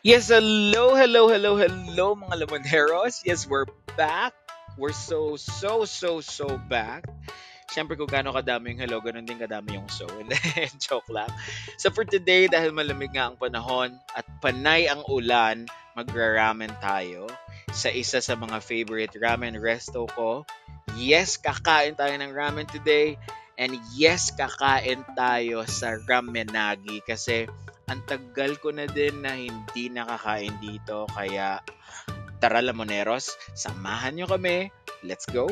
Yes, hello, mga Lamoneros. Yes, we're back. We're so back. Siyempre, kung gaano kadami yung hello, ganun din kadami yung so. And then, joke lang. So, for today, dahil malamig nga ang panahon at panay ang ulan, magra-ramen tayo sa isa sa mga favorite ramen resto ko. Yes, kakain tayo ng ramen today. And yes, kakain tayo sa Ramenagi kasi ang tagal ko na din na hindi nakakain dito. Kaya tara Lamoneros, samahan nyo kami. Let's go!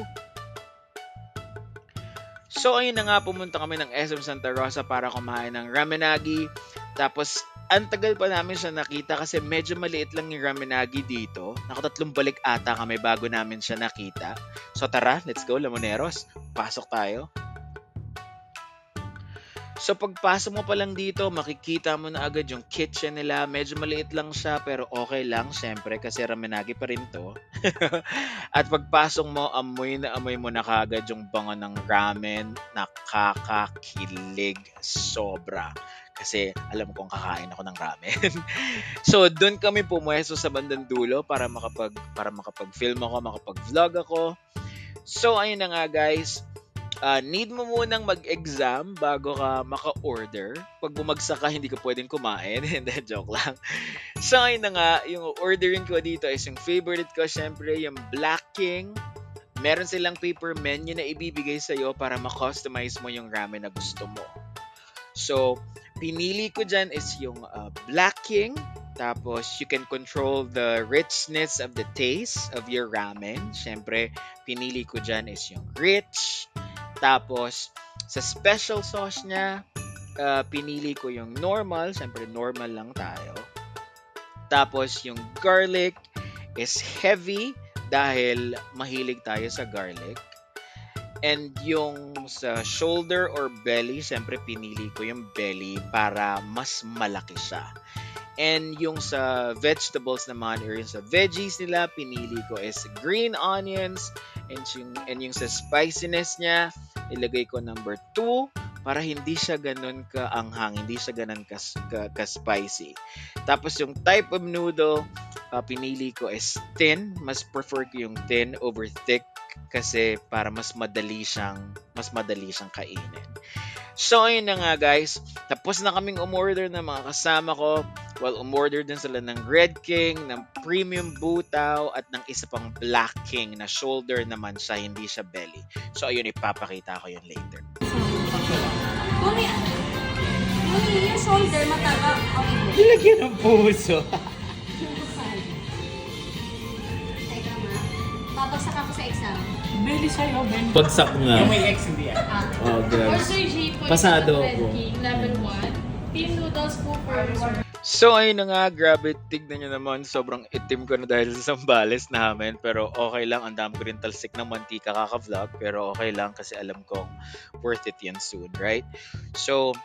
So ayun na nga, pumunta kami ng SM Santa Rosa para kumain ng Ramenagi. Tapos ang tagal pa namin siya nakita kasi medyo maliit lang yung Ramenagi dito. Nakatatlong balik ata kami bago namin siya nakita. So tara, let's go Lamoneros. Pasok tayo. So pagpasok mo pa lang dito, makikita mo na agad yung kitchen nila. Medyo maliit lang siya pero okay lang syempre kasi Ramenagi pa rin to. At pagpasok mo, amoy na amoy mo na kaagad yung bango ng ramen. Nakakakilig sobra. Kasi alam kong kakain ako ng ramen. So doon kami pumwesto sa bandang dulo para makapag-film ako, makapag-vlog ako. So ayun na nga guys, need mo munang mag-exam bago ka maka-order. Pag bumagsak ka, hindi ka pwedeng kumain. Hindi, joke lang. So, ayun na nga, yung ordering ko dito is yung favorite ko, syempre, yung Black King. Meron silang paper menu na ibibigay sa'yo para ma-customize mo yung ramen na gusto mo. So, pinili ko dyan is yung Black King. Tapos, you can control the richness of the taste of your ramen. Syempre, pinili ko dyan is yung rich. Tapos, sa special sauce niya, pinili ko yung normal. Siyempre, normal lang tayo. Tapos, yung garlic is heavy dahil mahilig tayo sa garlic. And yung sa shoulder or belly, siyempre pinili ko yung belly para mas malaki siya. And yung sa vegetables naman or yung sa veggies nila, pinili ko is green onions. And yung sa spiciness niya, ilagay ko number 2 para hindi siya ganun ka-anghang, hindi siya ganun ka-spicy. Tapos yung type of noodle, pinili ko is thin. Mas prefer ko yung thin over thick kasi para mas madali siyang kainin. So, ayun na nga guys. Tapos na kaming umorder ng mga kasama ko. Well, umorder din sila ng Red King, ng Premium Butaw, at ng isa pang Black King na shoulder naman siya, hindi siya belly. So, ayun, ipapakita ko yun later. Kuni, yung shoulder, mataba. Okay. Nilagyan ng puso. Teka nga. Babagsak ako sa exam. Belly sa'yo, Ben. Bagsak nga. Yung may X, hindi yan. Oh, grabe. Order G po Pasado Red ako. King, level 1. Team noodles po per So, ayun na nga, grabe, tignan nyo naman, sobrang itim ko na dahil sa sambales namin, pero okay lang, ang dami ko rin talsik ng mantika kaka-vlog, pero okay lang kasi alam kong worth it yan soon, right? So,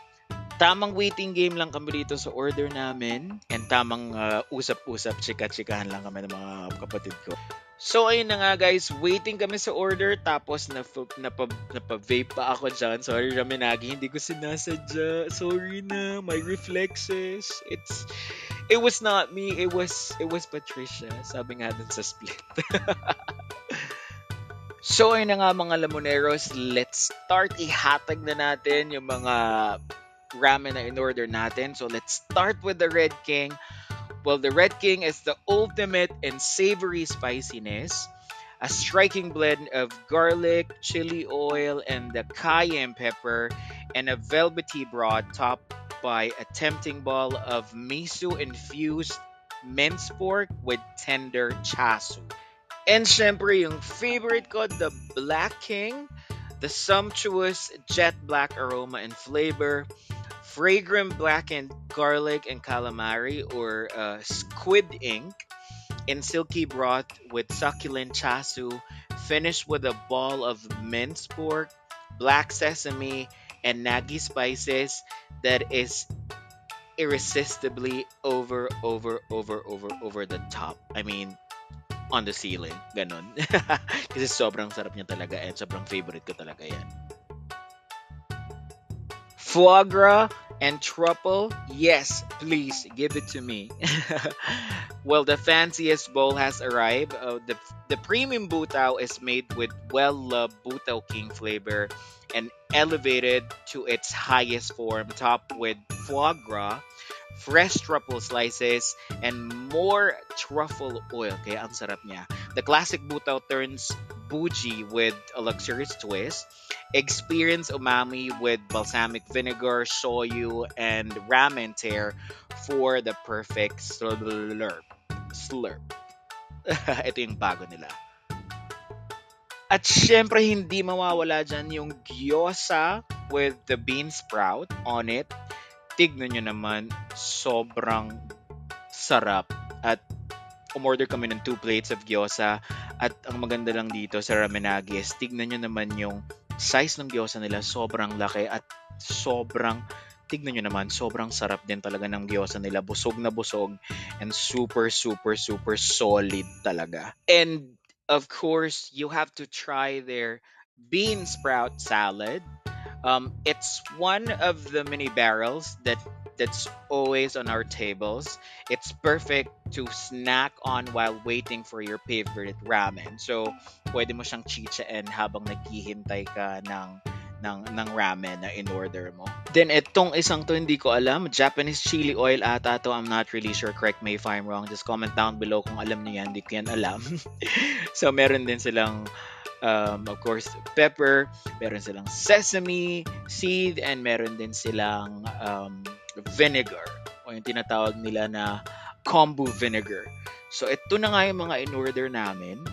tamang waiting game lang kami dito sa order namin, and tamang usap-usap, chika-chikahan lang kami ng mga kapatid ko. So, ayun na nga guys, waiting kami sa order, tapos napa-vape pa ako dyan. Sorry, Ramenagi, hindi ko sinasadya. Sorry na, my reflexes. It was not me, it was Patricia. Sabi nga dun sa split. So, ayun na nga mga Lamoneros, let's start. Ihatag na natin yung mga ramen na in-order natin. So, let's start with the Red King. Well, the Red King is the ultimate in savory spiciness, a striking blend of garlic, chili oil, and the cayenne pepper, and a velvety broth topped by a tempting ball of miso-infused minced pork with tender chasu. And syempre, yung favorite ko, the Black King, the sumptuous jet black aroma and flavor, fragrant blackened garlic and calamari or squid ink in silky broth with succulent chasu, finished with a ball of minced pork, black sesame, and nagi spices that is irresistibly over the top. I mean, on the ceiling. Ganon. Kasi sobrang sarap niya talaga and sobrang favorite ko talaga yan. Foie gras And truffle, yes, please give it to me. Well, the fanciest bowl has arrived. The premium butao is made with well-loved Butao King flavor and elevated to its highest form, topped with foie gras, fresh truffle slices, and more truffle oil. Kaya ang sarap niya. The classic butao turns bougie with a luxurious twist. Experience umami with balsamic vinegar, shoyu, and ramen tear for the perfect slurp. Slurp. Ito yung bago nila. At syempre, hindi mawawala dyan yung gyoza with the bean sprout on it. Tignan nyo naman, sobrang sarap. At umorder kami ng 2 plates of gyoza. At ang maganda lang dito sa Ramenagi is tignan nyo naman yung size ng gyoza nila. Sobrang laki at tignan nyo naman, sobrang sarap din talaga ng gyoza nila. Busog na busog and super, super, super solid talaga. And of course, you have to try their bean sprout salad. It's one of the mini barrels that's always on our tables. It's perfect to snack on while waiting for your favorite ramen. So, pwede mo siyang chichain habang naghihintay ka ng ramen na in-order mo. Then, itong isang to hindi ko alam. Japanese chili oil ata to. I'm not really sure. Correct me if I'm wrong. Just comment down below kung alam niyo yan. Hindi ko yan alam. So, meron din silang of course, pepper, meron silang sesame seed, and meron din silang vinegar, o yung tinatawag nila na kombu vinegar. So, ito na nga yung mga in-order namin.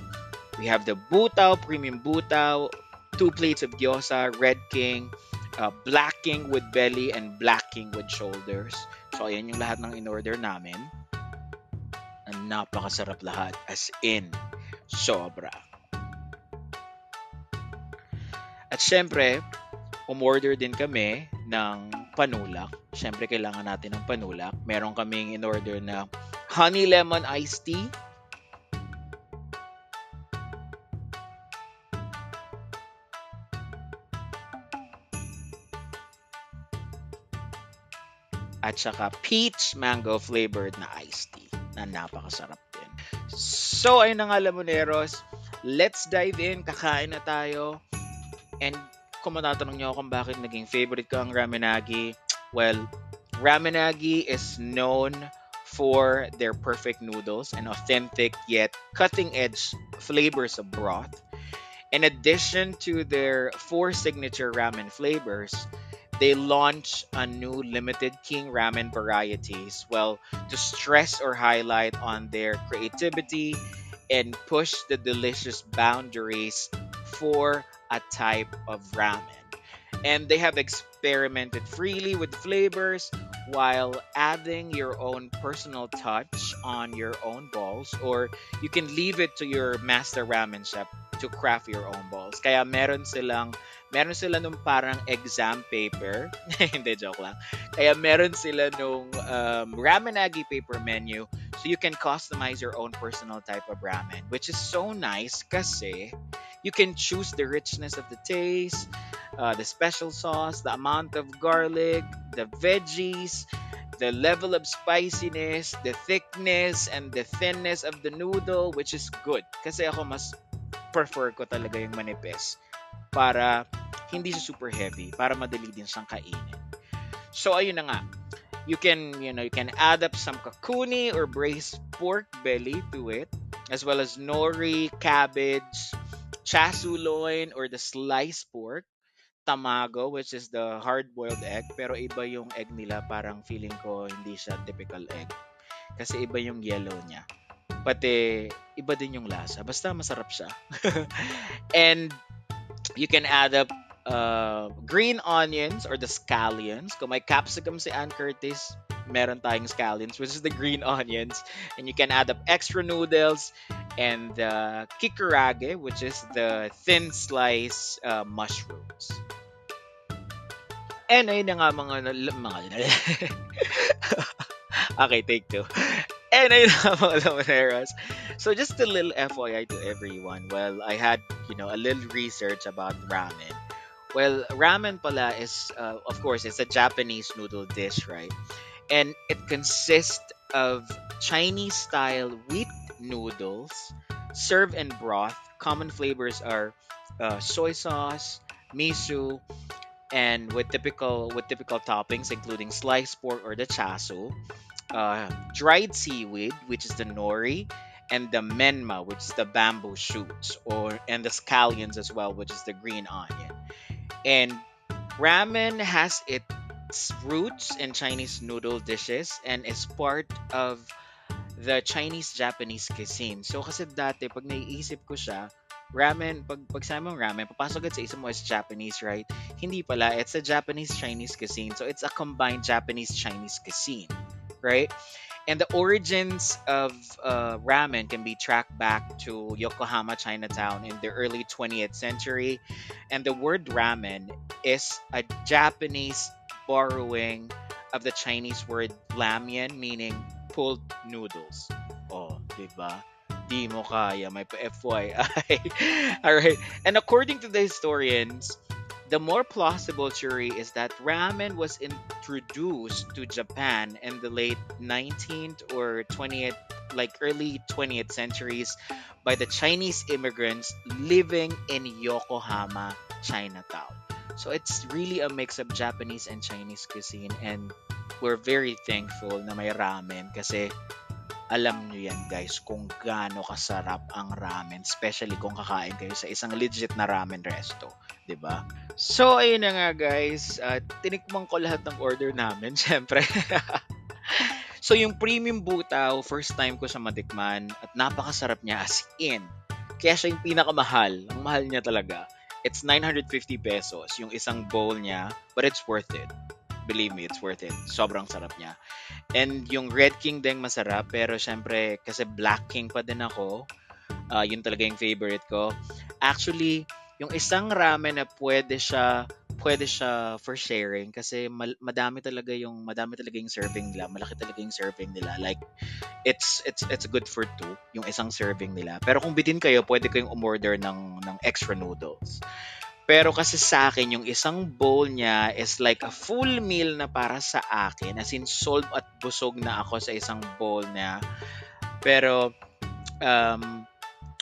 We have the butao, premium butao, 2 plates of gyoza, red king, black king with belly, and black king with shoulders. So, ayan yung lahat ng in-order namin. Ang napakasarap lahat. As in, sobra. At syempre, umorder din kami ng panulak. Syempre, kailangan natin ng panulak. Meron kaming in-order na honey lemon iced tea. At saka peach mango flavored na iced tea na napakasarap din. So, ayun na nga, Lamuneros. Let's dive in. Kakain na tayo. And kung matatanong niyo kung bakit naging favorite ko ang Ramenagi, well, Ramenagi is known for their perfect noodles and authentic yet cutting-edge flavors of broth. In addition to their 4 signature ramen flavors, they launch a new limited king ramen varieties, well, to stress or highlight on their creativity and push the delicious boundaries for a type of ramen. And they have experimented freely with flavors while adding your own personal touch on your own balls, or you can leave it to your master ramen chef to craft your own balls. Kaya meron sila nung parang exam paper. Hindi, joke lang. Kaya meron sila nung Ramenagi paper menu, so you can customize your own personal type of ramen, which is so nice kasi you can choose the richness of the taste, the special sauce, the amount of garlic, the veggies, the level of spiciness, the thickness, and the thinness of the noodle, which is good. Kasi ako mas prefer ko talaga yung manipis para hindi siya super heavy, para madali din siyang kainin. So ayun na nga. You can add up some kakuni or braised pork belly to it, as well as nori, cabbage, chasu loin or the sliced pork, tamago, which is the hard-boiled egg, pero iba yung egg nila, parang feeling ko hindi siya typical egg. Kasi iba yung yellow niya. Pati iba din yung lasa. Basta masarap siya. And you can add up green onions or the scallions. Kung may capsicum si Ann Curtis, meron tayong scallions, which is the green onions. And you can add up extra noodles and the kikurage, which is the thin slice mushrooms. And ayun na nga mga okay, take 2. And ayun na nga mga Lamuneros. So just a little FYI to everyone. Well, I had, a little research about ramen. Well, ramen pala is, of course, it's a Japanese noodle dish, right? And it consists of Chinese-style wheat noodles served in broth. Common flavors are soy sauce, miso, and with typical toppings including sliced pork or the chasu, dried seaweed, which is the nori, and the menma, which is the bamboo shoots, or and the scallions as well, which is the green onion. And ramen has its roots in Chinese noodle dishes and is part of the Chinese Japanese cuisine. So kasi dati pag naiisip ko siya, ramen, pag sabi mong ramen, papasok agad sa isip mo is Japanese, right? Hindi pala, it's a Japanese Chinese cuisine. So it's a combined Japanese Chinese cuisine, right? And the origins of ramen can be tracked back to Yokohama, Chinatown in the early 20th century. And the word ramen is a Japanese borrowing of the Chinese word ramyun, meaning pulled noodles. Oh, diba? Di mo kaya, may pa-FYI. Alright. And according to the historians, the more plausible theory is that ramen was introduced to Japan in the late 19th or 20th, like early 20th centuries, by the Chinese immigrants living in Yokohama, Chinatown. So it's really a mix of Japanese and Chinese cuisine, and we're very thankful na may ramen kasi alam nyo yan guys kung gaano kasarap ang ramen, especially kung kakain kayo sa isang legit na ramen resto, 'di ba? So ayun na nga guys, tinikman ko lahat ng order namin, syempre. So yung premium butaw, first time ko siya matikman at napakasarap niya as in. Kaya siya yung pinakamahal, ang mahal niya talaga. It's 950 pesos yung isang bowl niya, but it's worth it. Believe me, it's worth it. Sobrang sarap niya. And yung Red King din masarap, pero syempre kasi Black King pa din ako. Yun talaga yung favorite ko. Actually, yung isang ramen na pwede siya for sharing kasi madami talaga yung serving nila. Malaki talaga yung serving nila. Like it's good for two yung isang serving nila. Pero kung bitin kayo, pwede kayong umorder ng extra noodles. Pero kasi sa akin, yung isang bowl niya is like a full meal na para sa akin. As in, solve at busog na ako sa isang bowl niya. Pero,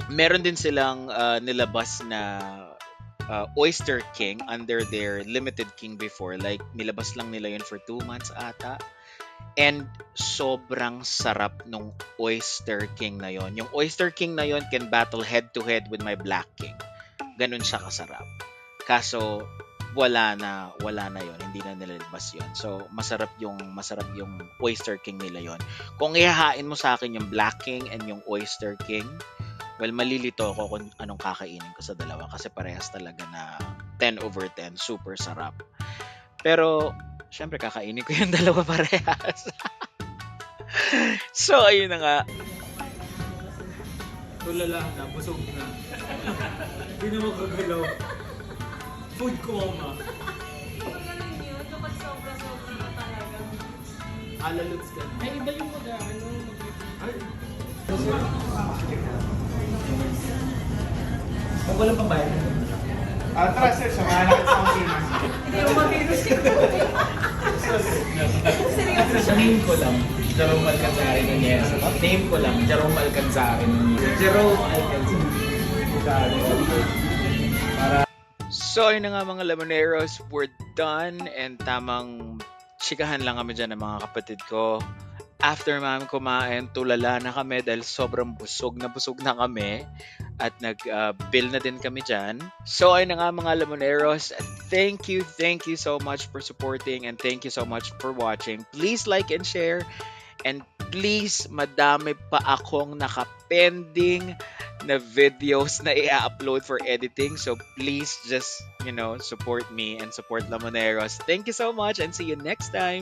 meron din silang nilabas na Oyster King under their Limited King before. Like, nilabas lang nila yun for 2 months ata. And sobrang sarap nung Oyster King na yon. Yung Oyster King na yon can battle head to head with my Black King. Ganun siya kasarap. Kaso wala na yon, hindi na nilalabas yon. So masarap yung Oyster King nila yon. Kung ihahain mo sa akin yung Black King and yung Oyster King, well, malilito ako kung anong kakainin ko sa dalawa kasi parehas talaga na 10 over 10, super sarap. Pero syempre kakainin ko yung dalawa parehas. So ayun na nga. Tulala na, busog na. Hindi na magagalaw. Food coma. Ganun yun, kapag sobra-sobra na talaga. Alaluts ka na. Ay, iba yung Ay. Kung walang pambayad. Tara sir, samahan natin sa kusina. Hindi ako mabibis yun. Sa name ko lang, Jerome Alcanzari ng Yes. Name ko lang, Jerome Alcanzari ng Yes. Jerome Alcanzari. So, ayun na nga mga Lamoneros, we're done and tamang chikahan lang kami dyan ng mga kapatid ko. After namin kumain, tulala na kami dahil sobrang busog na kami at nag-bill na din kami dyan. So, ayun na nga mga Lamoneros, thank you so much for supporting and thank you so much for watching. Please like and share and please, madami pa akong nakapending na videos na i-upload for editing. So please just, support me and support Lamoneros. Thank you so much and see you next time.